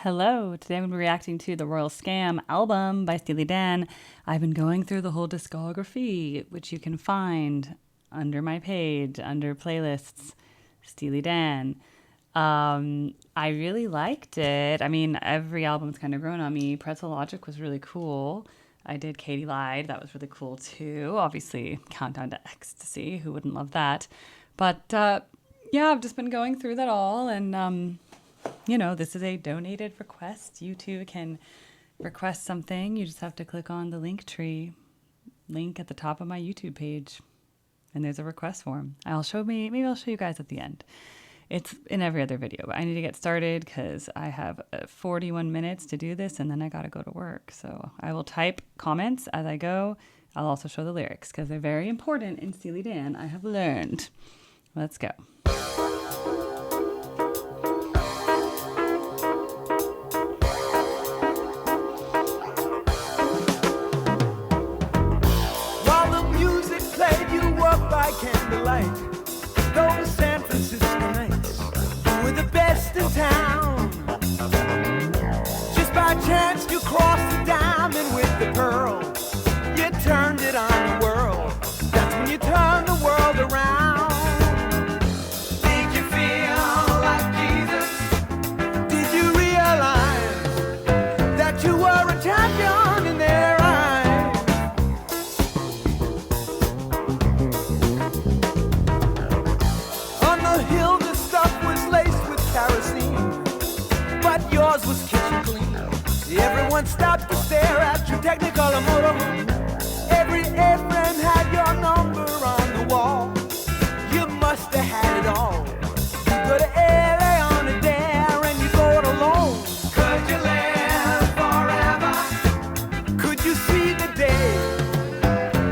Hello, today I'm going to be reacting to the Royal Scam album by Steely Dan. I've been going through the whole discography, which you can find under my page, under playlists, Steely Dan. I really liked it. I mean, every album's kind of grown on me. Pretzel Logic was really cool. I did Katie Lied. That was really cool too. Obviously, Countdown to Ecstasy. Who wouldn't love that? But yeah, I've just been going through that all and this is a donated request. You too can request something. You just have to click on the link tree link at the top of my YouTube page, and there's a request form. Maybe I'll show you guys at the end. It's in every other video, but I need to get started because I have 41 minutes to do this, and then I got to go to work. So I will type comments as I go. I'll also show the lyrics because they're very important in Steely Dan, I have learned. Let's go. Candlelight, go to San Francisco nights. You were the best in town. Just by chance you crossed the diamond with the pearl. You turned it on the world. That's when you turned the world around. Did you feel like Jesus? Did you realize that you were a champion in their eyes? Yours was kitchen clean. Everyone stopped to stare at your Technicolor motorhome. Every friend had your number on the wall. You must have had it all. You go to LA on a dare and you go it alone. Could you live forever? Could you see the day?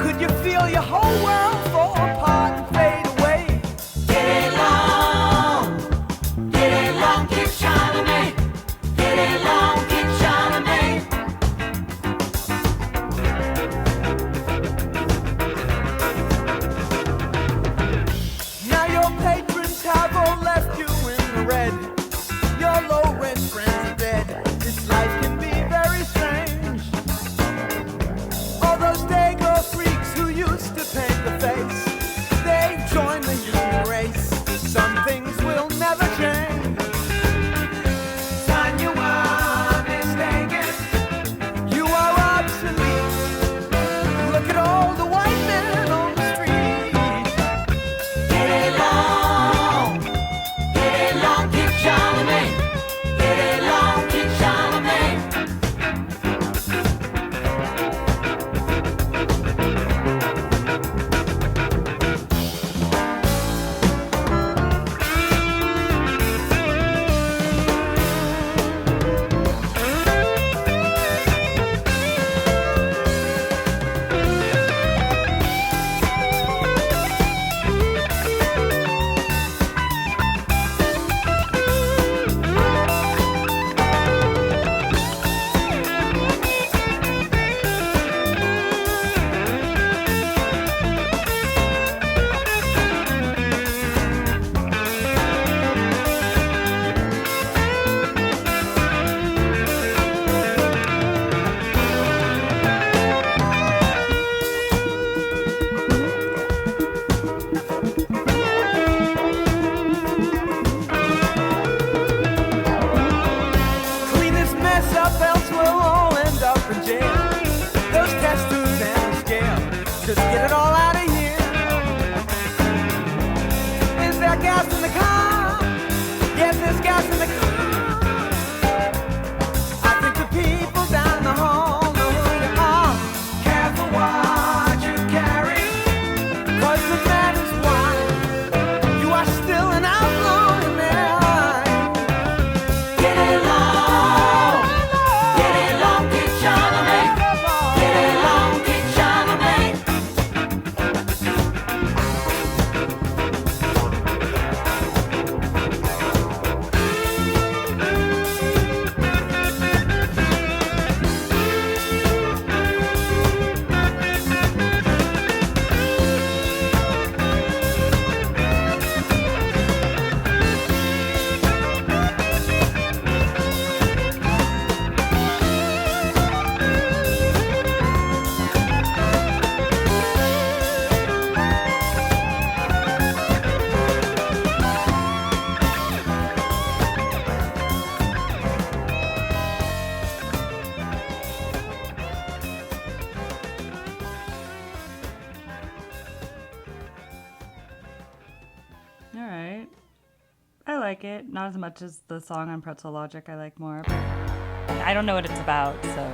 Could you feel your whole world fall apart and fade away? Get it long, keep shining me. like it. Not as much as the song on Pretzel Logic I like more. But I don't know what it's about, so.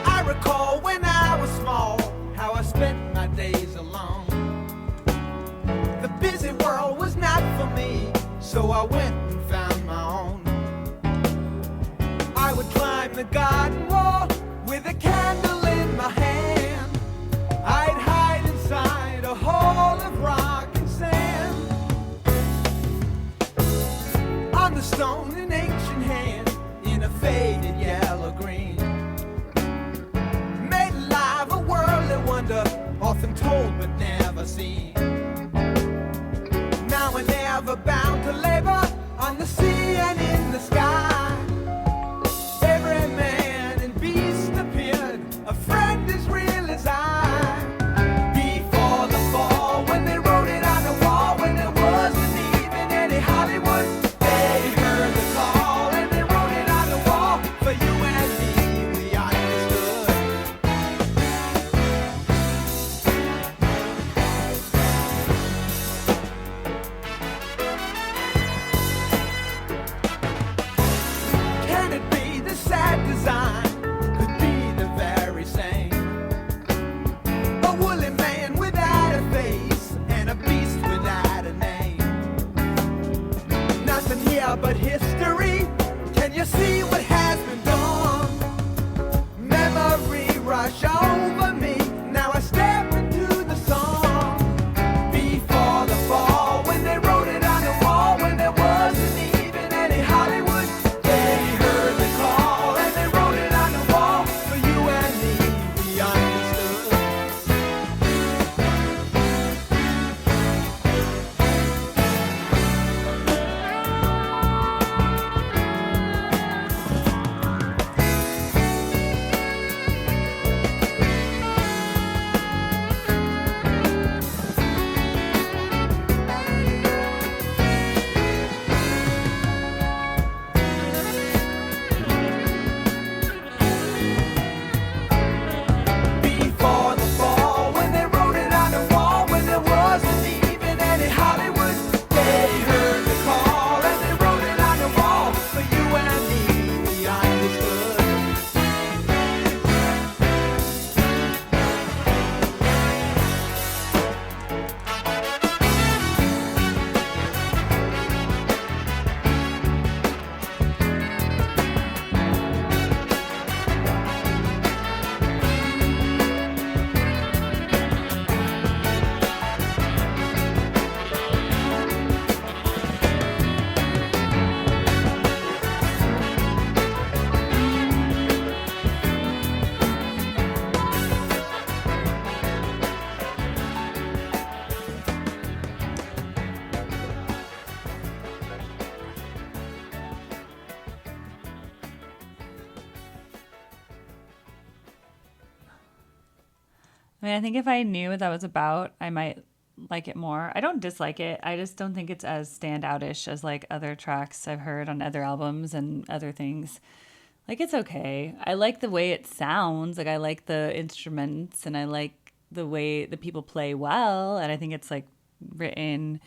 I recall when I was small, how I spent my days alone. The busy world was not for me, so I went and found my own. I would climb the garden wall with a candle in my hand. I'd hide inside a hole of rock and sand. On the stone, an ancient hand in a faded yellow green made alive a worldly wonder, often told but never seen. Now we're never bound to labor on the sea and in the sky. Every man and beast appeared, a friend as real as I. Before the fall, when they wrote it on the wall, when there wasn't even any Hollywood, they heard the call and they wrote it on the wall. For you and me, we understood. Can it be the sad design could be the very same? A woolly man without a face and a beast without a name. Nothing here but history. Can you see what has been done? Memory rush over me. Now I step into the song. Before the fall, when they wrote it on the wall, when there wasn't even any Hollywood, they heard the call and they wrote it on the wall. For you and me, we understood. Before the fall, when they wrote it on the wall, when there wasn't even any Hollywood, they heard the call and they wrote it on the wall. For you and me, we understood. I mean, I think if I knew what that was about, I might like it more. I don't dislike it. I just don't think it's as standoutish as like other tracks I've heard on other albums and other things. Like it's okay. I like the way it sounds. Like I like the instruments and I like the way the people play well. And I think it's like written,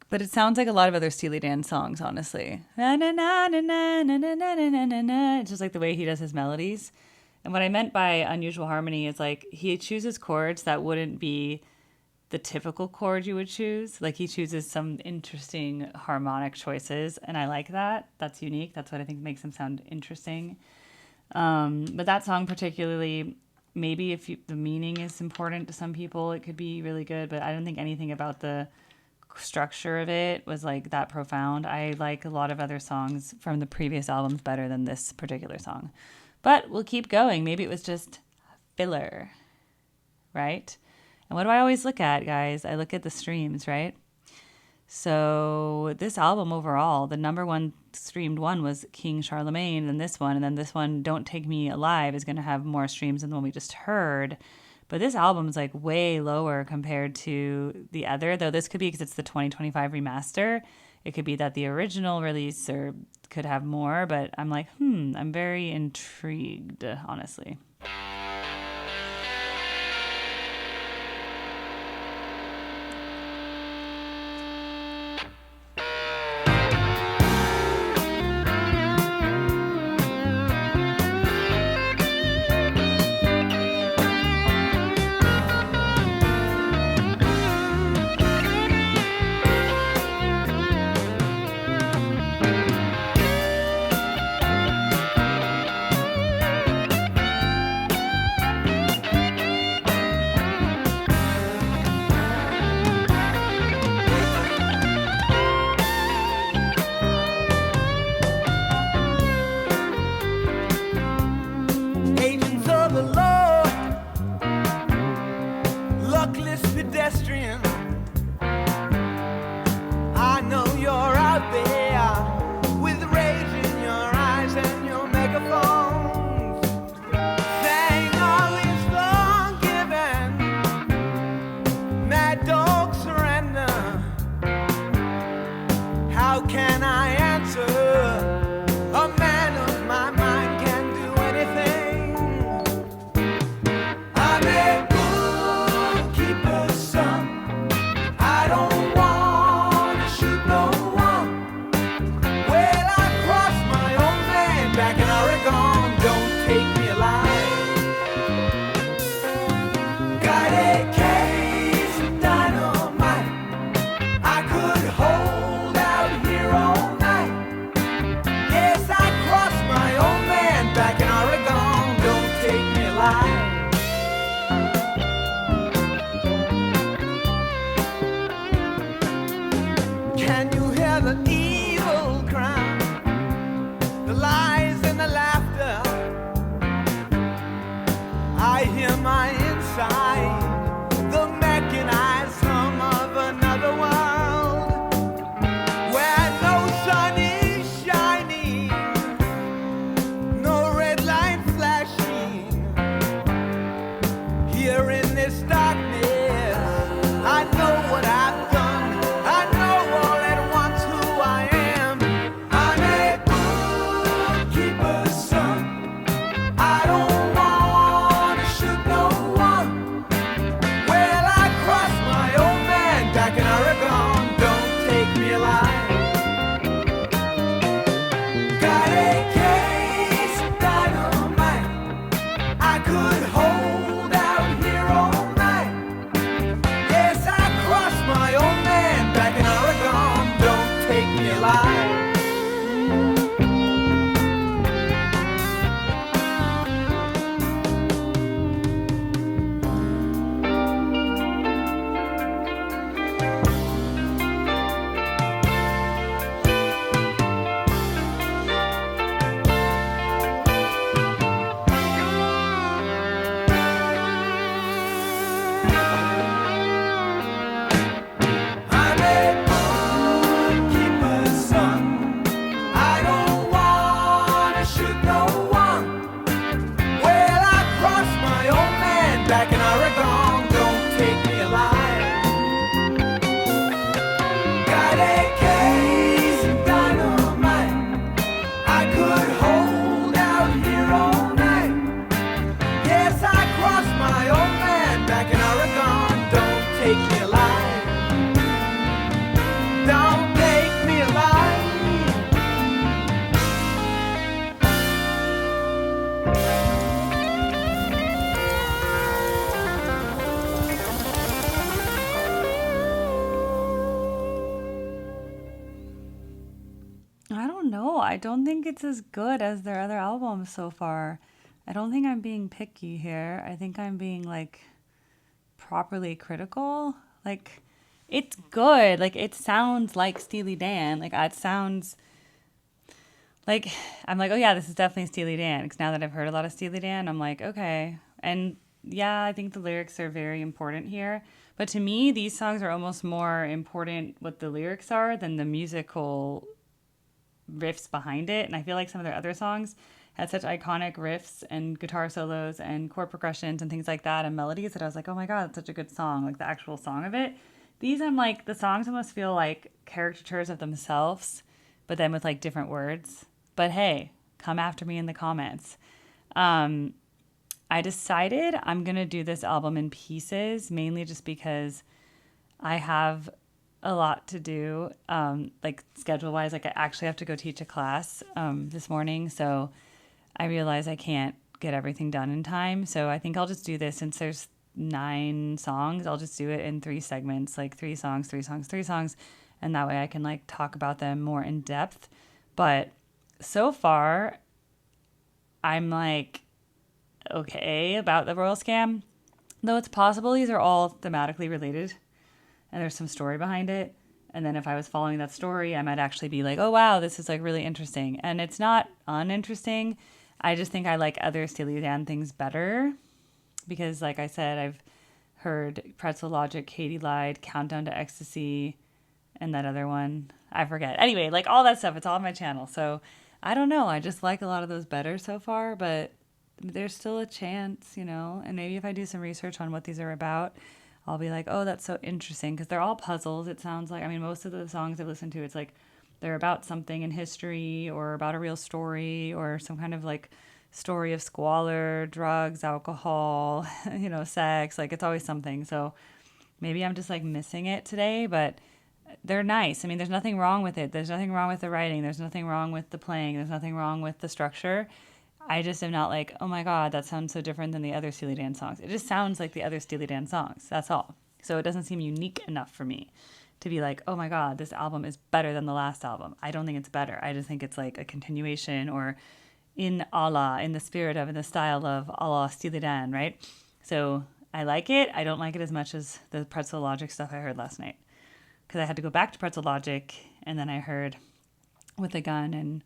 but it sounds like a lot of other Steely Dan songs, honestly. Na, na, na, na, na, na, na, na, na, na, na. It's just like the way he does his melodies. And what I meant by unusual harmony is like he chooses chords that wouldn't be the typical chord you would choose. Like he chooses some interesting harmonic choices, and I like that. That's unique. That's what I think makes him sound interesting. But that song particularly, maybe if the meaning is important to some people, it could be really good. But I don't think anything about the structure of it was like that profound. I like a lot of other songs from the previous albums better than this particular song. But we'll keep going. Maybe it was just filler, right? And what do I always look at, guys? I look at the streams, right? So this album overall, the number one streamed one was King Charlemagne, and then this one, Don't Take Me Alive, is going to have more streams than the one we just heard. But this album is like way lower compared to the other, though this could be because it's the 2025 remaster. It could be that the original release or could have more, but I'm like, I'm very intrigued, honestly. Agents of the law, luckless pedestrian. I know you're out there with rage in your eyes and your megaphones, saying all is forgiven. Mad dog surrender. How can I answer? A man of my mind can do anything. I'm a bookkeeper's son. I don't want to shoot no one. Well, I crossed my own man back in Oregon. Don't take me alive. Got a case of dynamite. I could hold out here all night. Yes, I crossed my own man back in Oregon. Don't take me alive. Can you hear the evil crown? The lies and the laughter. I hear my inside, the mechanized hum of another world, where no sun is shining, no red light flashing. Here in this darkness, I know what I've done. I know all at once who I am. I'm a bookkeeper's son. I don't want to shoot no one. Well, I crossed my old man back in Oregon. Don't take me alive. Got a case of dynamite. I could hold out here all night. Yes, I crossed my old man back in Oregon. Don't take me alive. I'm a bookkeeper's son. I don't want to shoot no one. Well, I crossed my old man back in Oregon. Don't take me alive. Got a case of dynamite. I could hold out here all night. Yes, I crossed my old man back in Oregon. Don't take me alive. Don't take me alive. I don't know. I don't think it's as good as their other albums so far. I don't think I'm being picky here. I think I'm being like properly critical. Like, it's good. Like, it sounds like Steely Dan. Like, it sounds like, I'm like, oh yeah, this is definitely Steely Dan. Because now that I've heard a lot of Steely Dan, I'm like, okay. And yeah, I think the lyrics are very important here. But to me, these songs are almost more important what the lyrics are than the musical riffs behind it. And I feel like some of their other songs had such iconic riffs and guitar solos and chord progressions and things like that and melodies that I was like, oh my God, that's such a good song. Like the actual song of it, These, I'm like, the songs almost feel like caricatures of themselves, but then with like different words. But hey, come after me in the comments. I decided I'm going to do this album in pieces, mainly just because I have a lot to do, like schedule wise. Like I actually have to go teach a class this morning. So I realize I can't get everything done in time. So I think I'll just do this since there's 9 songs. I'll just do it in 3 segments, like 3 songs, 3 songs, 3 songs. And that way I can like talk about them more in depth. But so far, I'm like, okay about the royal scam, though it's possible these are all thematically related and there's some story behind it. And then if I was following that story, I might actually be like, oh wow, this is like really interesting. And it's not uninteresting. I just think I like other Steely Dan things better because, like I said, I've heard Pretzel Logic, Katie Lied, Countdown to Ecstasy, and that other one. I forget. Anyway, like all that stuff, it's all on my channel. So I don't know. I just like a lot of those better so far, but there's still a chance, you know, and maybe if I do some research on what these are about, I'll be like, oh, that's so interesting, because they're all puzzles. It sounds like, I mean, most of the songs I've listened to, it's like they're about something in history or about a real story or some kind of like story of squalor, drugs, alcohol, you know, sex. Like it's always something. So maybe I'm just like missing it today, but they're nice. I mean, there's nothing wrong with it. There's nothing wrong with the writing. There's nothing wrong with the playing. There's nothing wrong with the structure. I just am not like, oh my God, that sounds so different than the other Steely Dan songs. It just sounds like the other Steely Dan songs. That's all. So it doesn't seem unique enough for me to be like, oh my God, this album is better than the last album. I don't think it's better. I just think it's like a continuation or in the spirit of, in the style of a la Steely Dan, right? So I like it. I don't like it as much as the Pretzel Logic stuff I heard last night, because I had to go back to Pretzel Logic and then I heard With a Gun and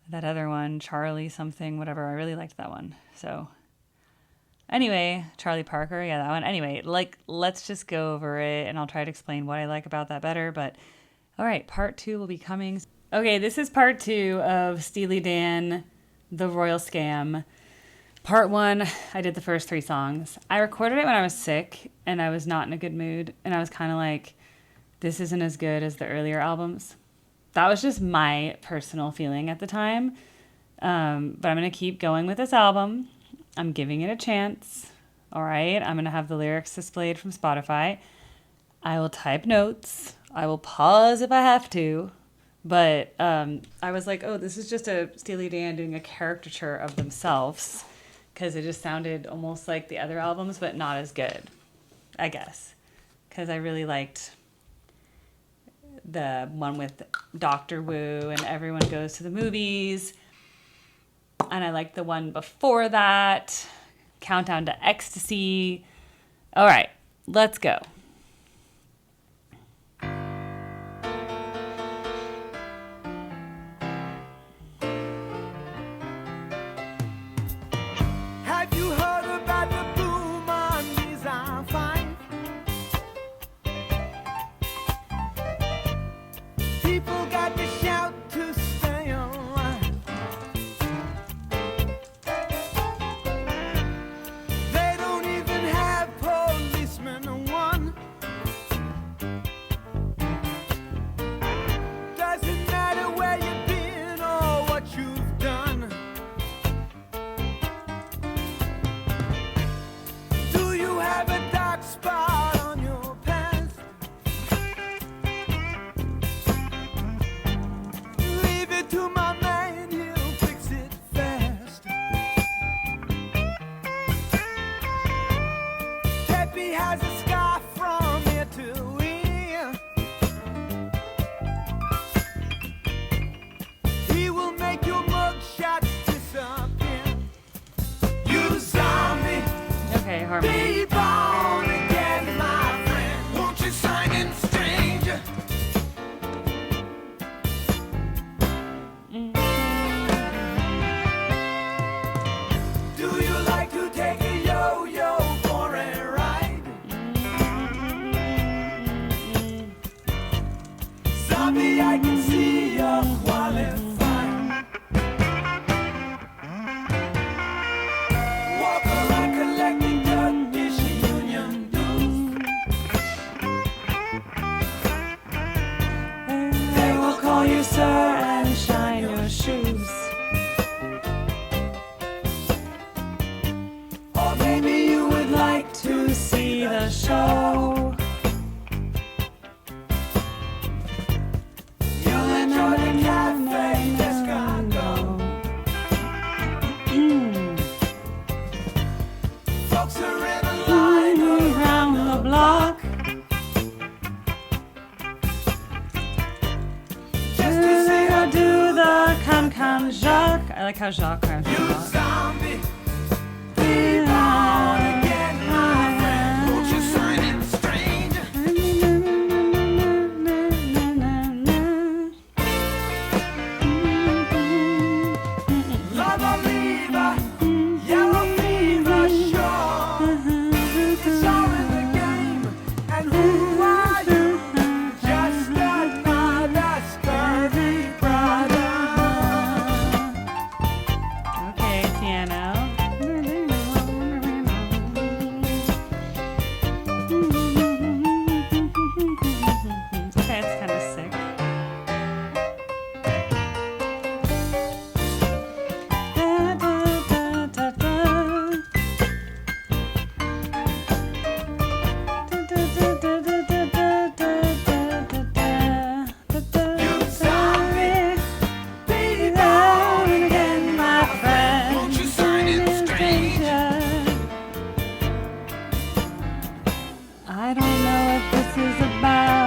that other one, Charlie something, whatever. I really liked that one. So anyway, Charlie Parker, yeah, that one. Anyway, like, let's just go over it and I'll try to explain what I like about that better. But all right, part 2 will be coming. Okay, this is part 2 of Steely Dan, The Royal Scam. Part 1, I did the first 3 songs. I recorded it when I was sick and I was not in a good mood. And I was kind of like, this isn't as good as the earlier albums. That was just my personal feeling at the time. But I'm going to keep going with this album. I'm giving it a chance. All right. I'm going to have the lyrics displayed from Spotify. I will type notes. I will pause if I have to. But I was like, oh, this is just a Steely Dan doing a caricature of themselves, because it just sounded almost like the other albums, but not as good, I guess. Because I really liked the one with Dr. Wu and Everyone Goes to the Movies. And I liked the one before that, Countdown to Ecstasy. All right, let's go. Have you heard about the boom on Design 5? People got to shout to stay alive. They don't even have policemen or one. Doesn't matter where you've been or what you've done. Do you have a dark spot on your past? Leave it to my man, he'll fix it fast. Peppy has a scar from ear to ear. He will make your mugshots disappear. You zombie, Okay, harmony. be born again, my friend. Won't you sign in, stranger? Do you like to take a yo-yo for a ride? Zombie, I can see you're qualified. Walk around collecting Turkish Union dues. a show. You'll enjoy the cafe escargot. Folks are in a line Around the block. just to see her Do the can Jacques. I like how Jacques rhymes with You Jacques. zombie, be born again, my friend. Won't you sign in strange? Love or leave her, yellow fever, sure. It's all in the game. And who are you? Just another scurvy brother. Okay, piano. Okay, it's kind of sick. Da, da, da, da, da. You zombie, be born again, my friend. Won't you sign in strange? I don't know what this is about.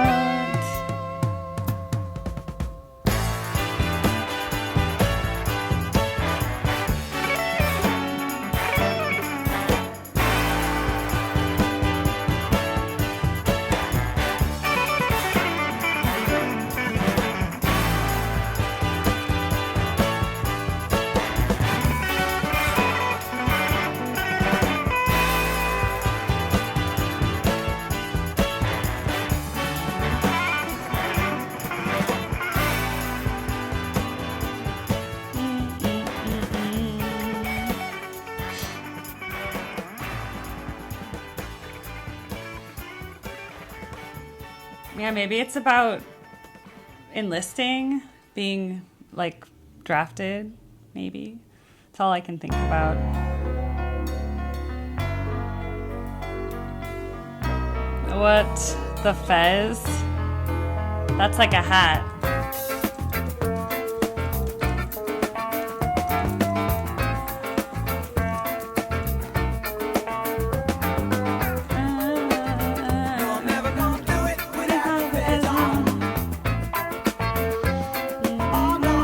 Yeah, maybe it's about enlisting, being like drafted, maybe. That's all I can think about. What? The fez? That's like a hat. You're never gonna do it without the fez on. Oh no.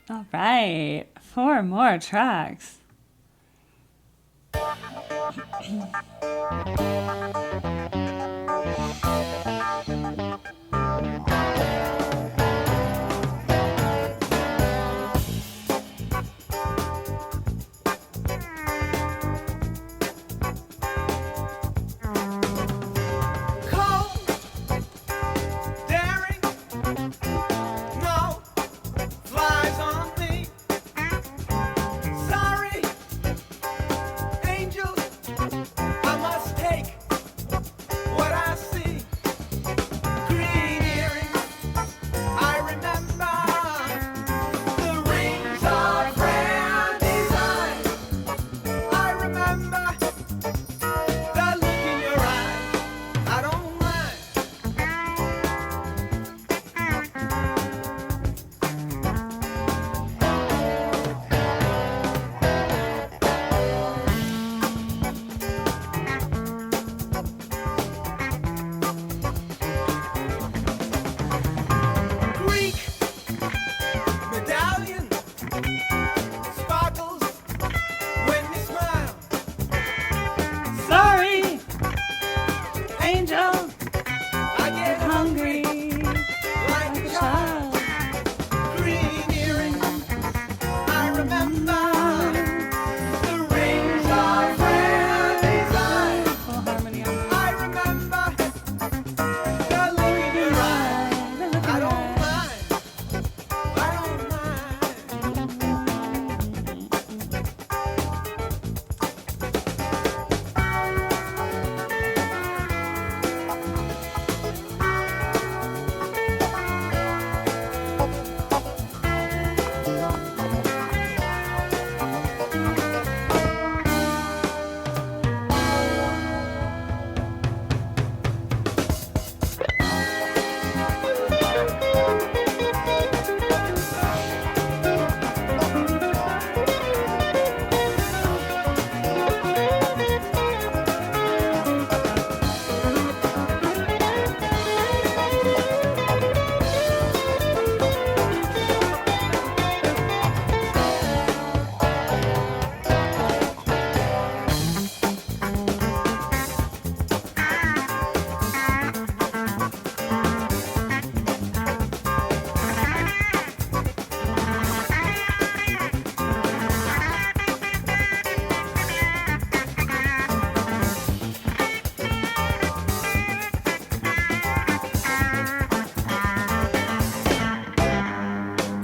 All right, 4 more tracks. Cold, daring, no flies on me. Sorry, angel, I must take what I see. Green earrings, I remember the rings of rare design. I remember the look in your eyes. I don't mind. Greek medallion sparkles when you smile. Sorry, angel, I get hungry hungry like like a a child. child. Green earrings, I remember the rings of rare design. Full harmony on I remember the look in your eyes. the look I in your don't eyes. mind. I don't mind.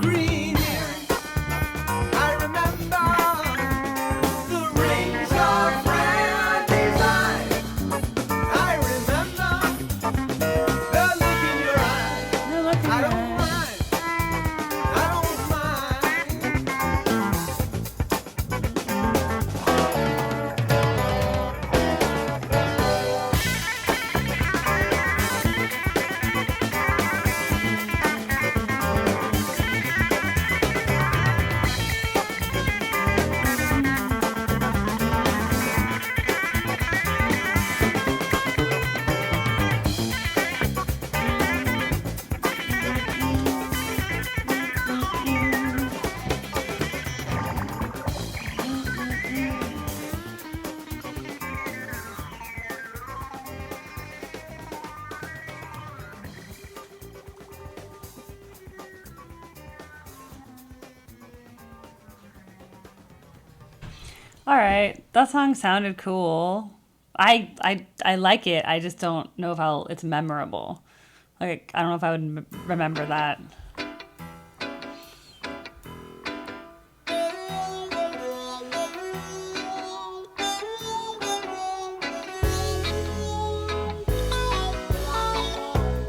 Green earrings, I remember the rings of rare design. I remember the look in your eyes. The look in I your don't eyes. mind. I don't mind. All right, that song sounded cool. I like it. I just don't know if it's memorable. Like I don't know if I would remember that.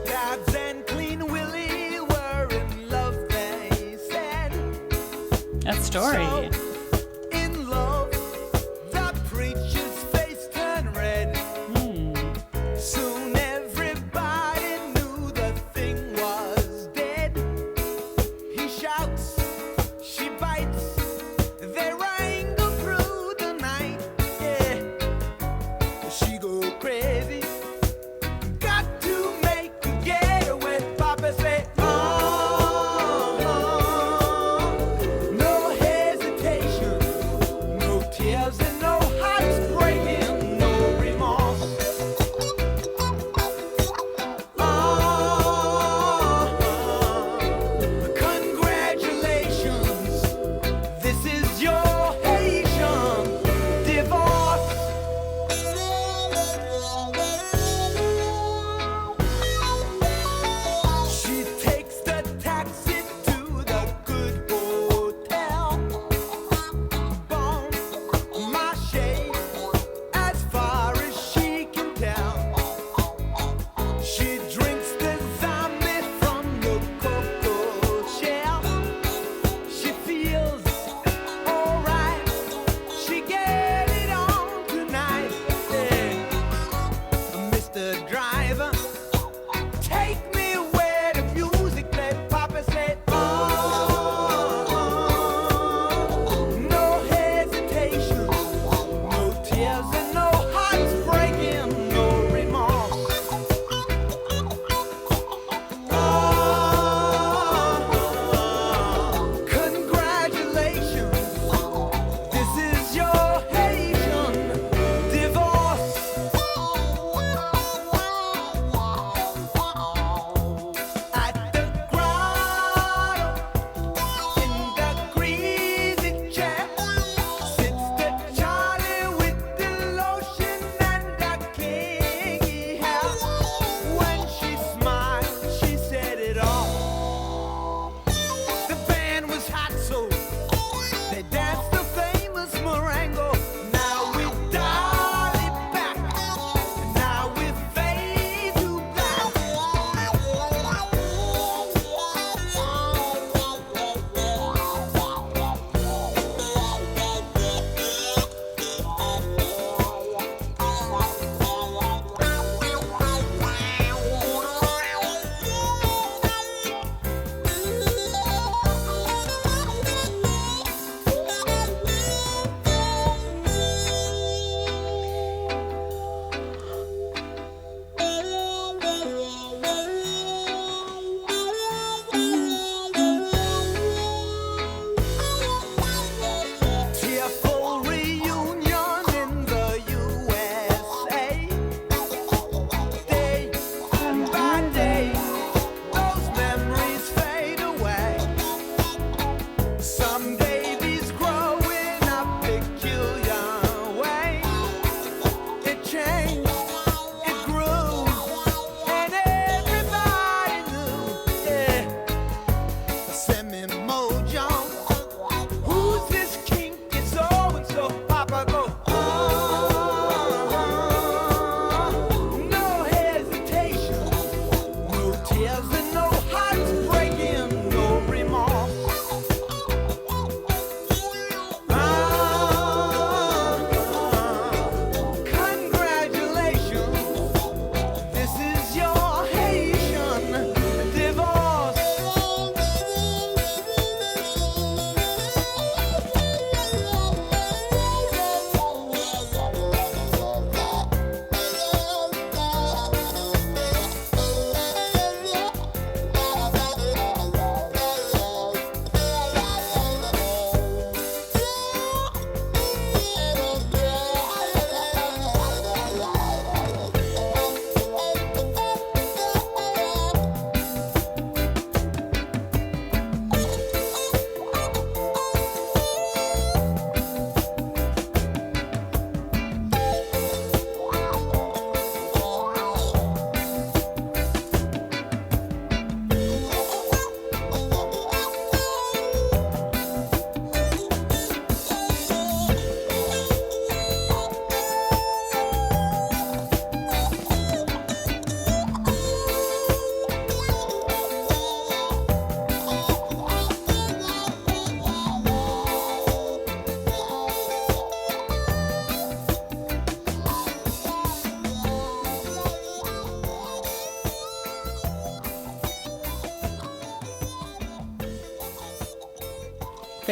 Dabs and Clean Willie were in love, they said. That story. So in love, the preacher's face turned red. Soon everybody knew the thing was dead. He shouts, she bites, they wrangle through the night. Yeah, she go crazy. Got to make a getaway. Papa say, oh,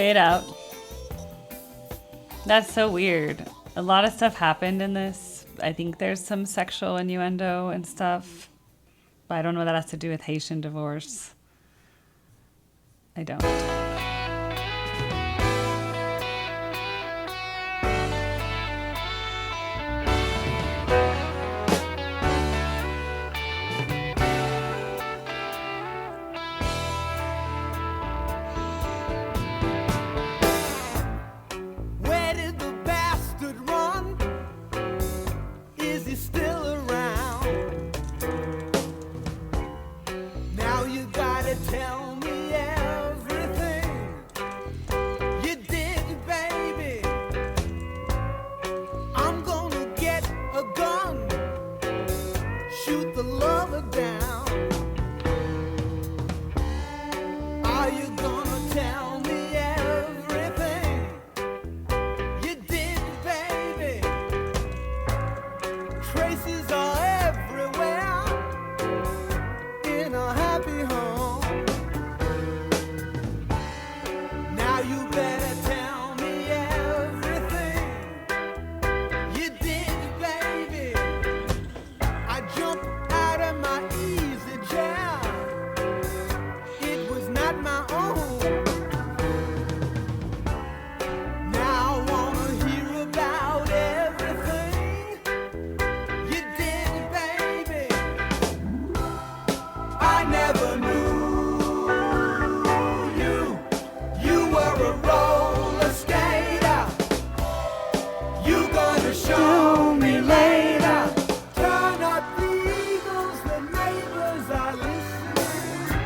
fade out. That's so weird. A lot of stuff happened in this. I think there's some sexual innuendo and stuff. But I don't know what that has to do with Haitian divorce. I don't. Where did the bastard run? Is he still around? Now you gotta tell me everything you did, baby. I'm gonna get a gun, shoot the lover down. Are you gonna tell me everything you did, baby? Traces are everywhere in a happy home. Now you better tell me everything you did, baby. I jumped out of my easy chair. It was not my own. Now I wanna hear about everything you did, baby. I never knew you. You were a roller skater. You gonna show me later. Turn up the eagles, the neighbors are listening.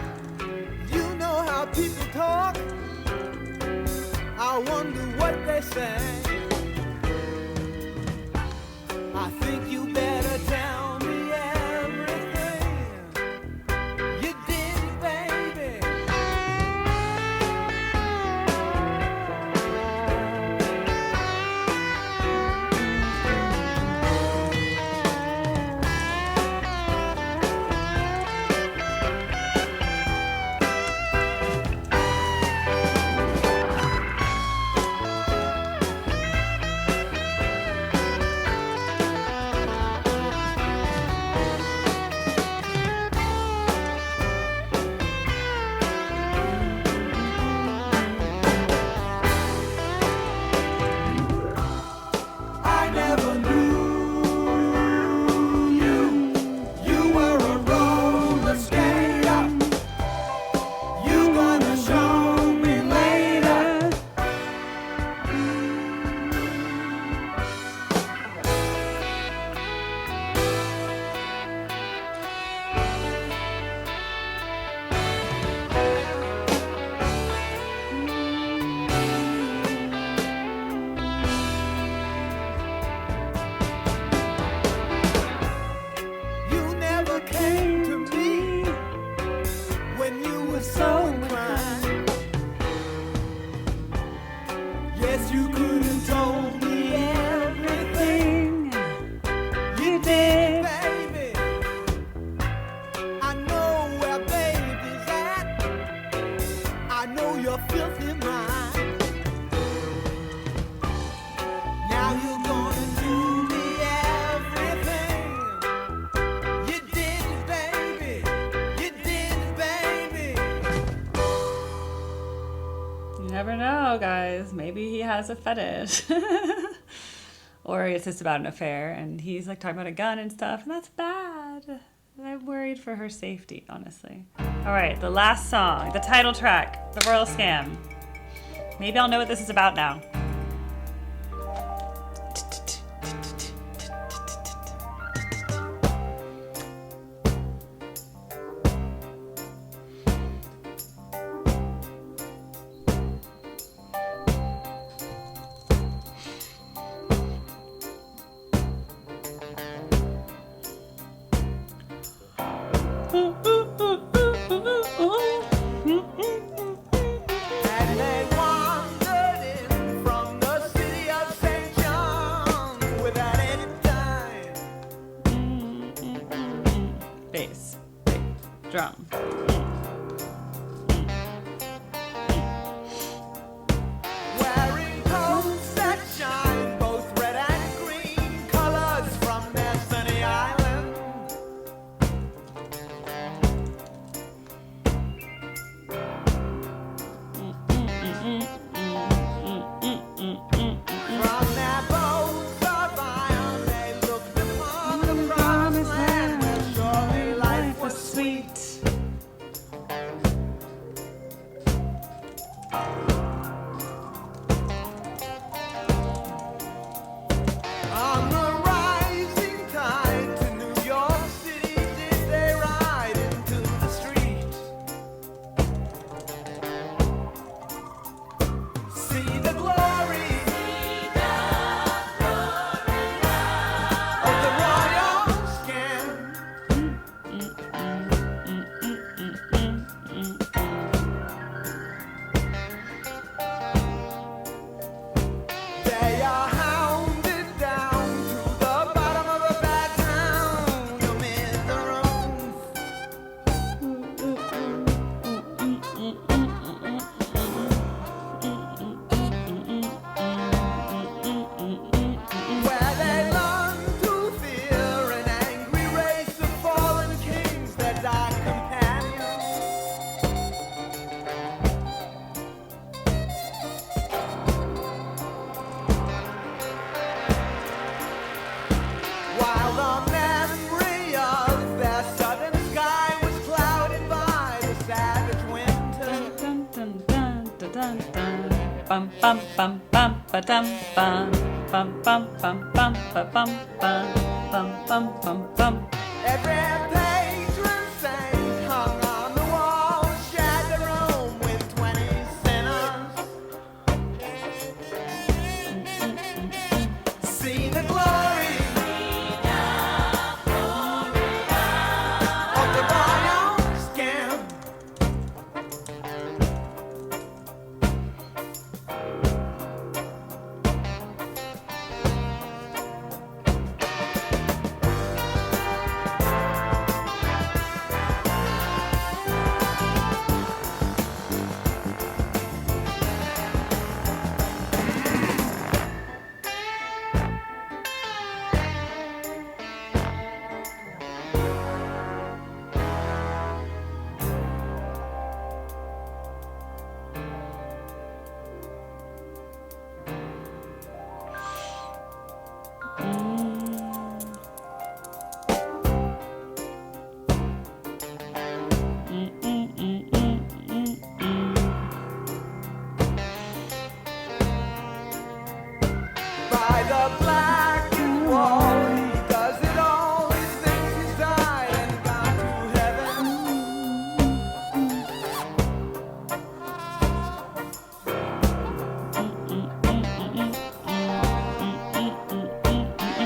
You know how people talk. I wonder what they say. I think you better tell me everything you did, baby. I never knew you. You were a roller skater. You gonna show me later. You never came to me when you were so inclined. Yes, you could have told me everything you did, baby. I know where baby's at. I know your filthy mind. Now you're gonna do me everything you did, baby. You did, baby. You never know, guys. Maybe he has a fetish. Or it's just about an affair and he's like talking about a gun and stuff, and that's bad. I'm worried for her safety, honestly. All right, the last song, the title track, The Royal Scam. Maybe I'll know what this is about now. And they wandered in Where they learn to fear an angry race of fallen kings, their dark companions. While the memory of their southern sky was clouded by the savage winter. Dun, dun, dun, dun, dun, dun. Bum bum bum bum ba dum bum bum bum bum bum ba bum bum bum bum bum bum. Every patron saint hung on the wall, shared the room with 20 sinners. See the glory of the royal scam. By the blackened wall, he does it all. He thinks he's died and gone to heaven.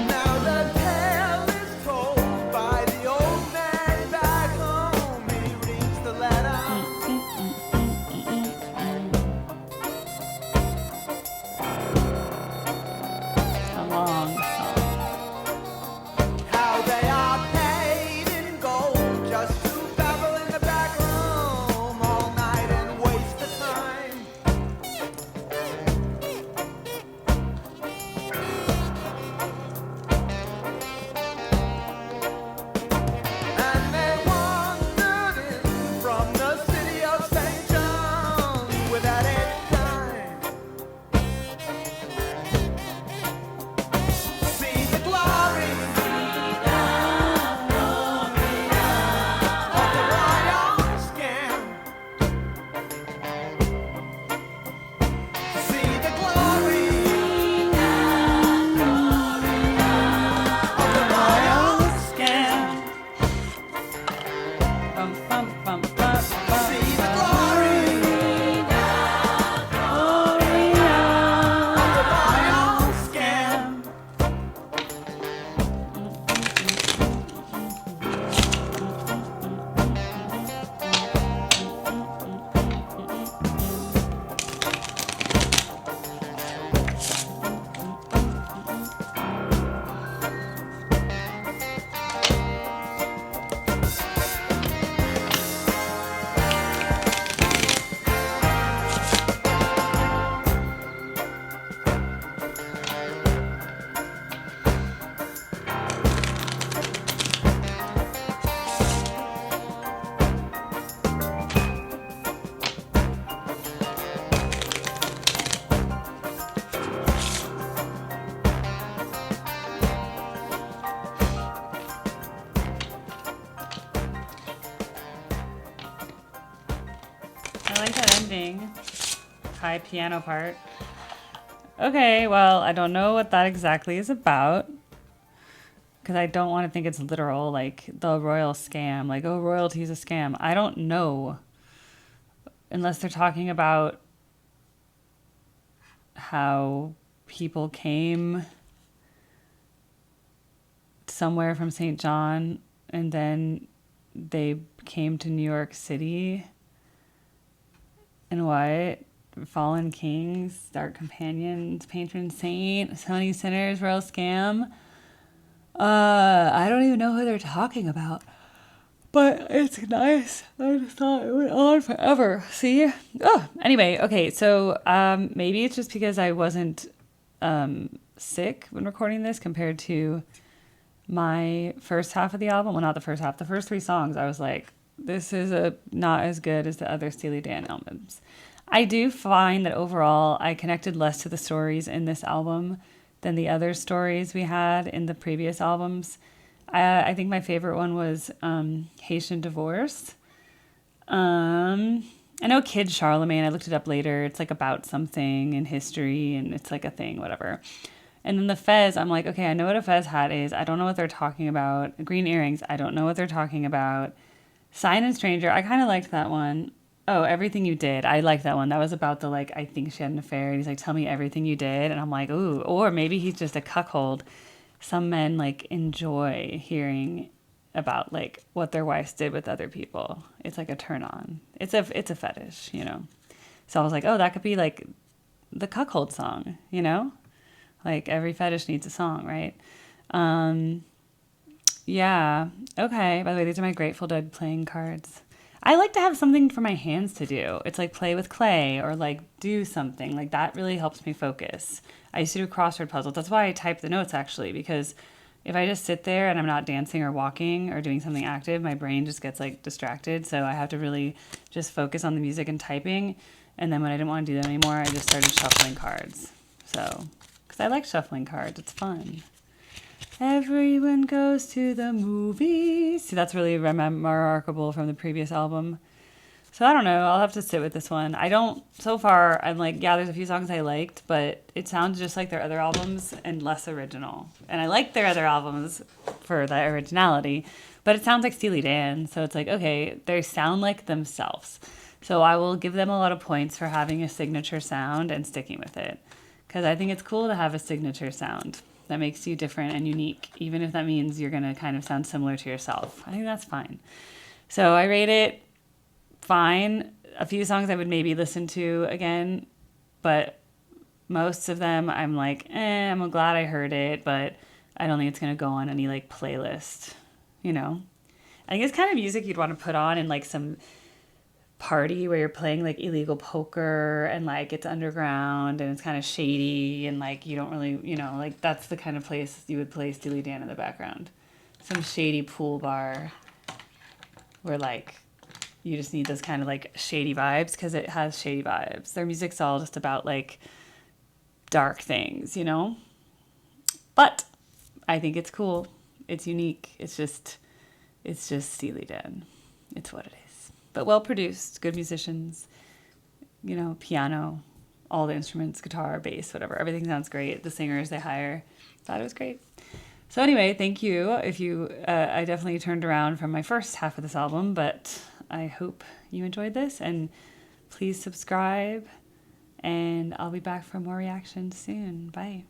Now the tale is told by the old man back home. He reads the letter. A long song. How they are paid in gold just to babble in the back room all night and waste the time. And they wandered in from the city of St. John without any time. See the glory of the royal scam. See the glory of the royal Scam. Bum bum bum bum bum. See the glory of the royal scam. I like that ending. High piano part. Okay, well, I don't know what that exactly is about. Because I don't want to think it's literal, like the royal scam. Like, oh, royalty's a scam. I don't know. Unless they're talking about how people came somewhere from St. John and then they came to New York City. And what? Fallen kings, dark companions, patron saint, honey sinners, royal scam. I don't even know who they're talking about. But it's nice. I just thought it went on forever. See? Oh, anyway, okay. So maybe it's just because I wasn't sick when recording this compared to my first half of the album. Well, not the first half. The first three songs, I was like, this is not as good as the other Steely Dan albums. I do find that overall I connected less to the stories in this album than the other stories we had in the previous albums. I think my favorite one was Haitian Divorce. I know Kid Charlemagne, I looked it up later. It's like about something in history and it's like a thing, whatever. And then the Fez, I'm like, okay, I know what a Fez hat is. I don't know what they're talking about. Green Earrings, I don't know what they're talking about. Sign and Stranger, I kind of liked that one. Oh, Everything You Did. I liked that one. That was about the, like, I think she had an affair. And he's like, tell me everything you did. And I'm like, ooh. Or maybe he's just a cuckold. Some men, like, enjoy hearing about, like, what their wives did with other people. It's like a turn on. It's a fetish, you know? So I was like, oh, that could be, like, the cuckold song, you know? Like, every fetish needs a song, right? Yeah. Okay. By the way, these are my Grateful Dead playing cards. I like to have something for my hands to do. It's like play with clay or like do something. Like that really helps me focus. I used to do crossword puzzles. That's why I type the notes actually, because if I just sit there and I'm not dancing or walking or doing something active, my brain just gets like distracted. So I have to really just focus on the music and typing. And then when I didn't want to do that anymore, I just started shuffling cards. So, because I like shuffling cards, it's fun. Everyone goes to the movies. See, that's really remarkable from the previous album. So I don't know. I'll have to sit with this one. I don't, so far, I'm like, yeah, there's a few songs I liked, but it sounds just like their other albums and less original. And I like their other albums for that originality, but it sounds like Steely Dan. So it's like, okay, they sound like themselves. So I will give them a lot of points for having a signature sound and sticking with it. Because I think it's cool to have a signature sound that makes you different and unique, even if that means you're going to kind of sound similar to yourself. I think that's fine. So I rate it fine. A few songs I would maybe listen to again, but most of them I'm like, I'm glad I heard it, but I don't think it's going to go on any like playlist, you know? I think it's kind of music you'd want to put on in like some party where you're playing like illegal poker and like it's underground and it's kind of shady and like you don't really, you know, like that's the kind of place you would play Steely Dan in the background. Some shady pool bar where like you just need those kind of like shady vibes because it has shady vibes. Their music's all just about like dark things, you know? But I think it's cool. It's unique. It's just Steely Dan. It's what it is. But well produced, good musicians, you know, piano, all the instruments, guitar, bass, whatever. Everything sounds great. The singers they hire, thought it was great. So anyway, thank you. I definitely turned around from my first half of this album, but I hope you enjoyed this and please subscribe and I'll be back for more reactions soon. Bye.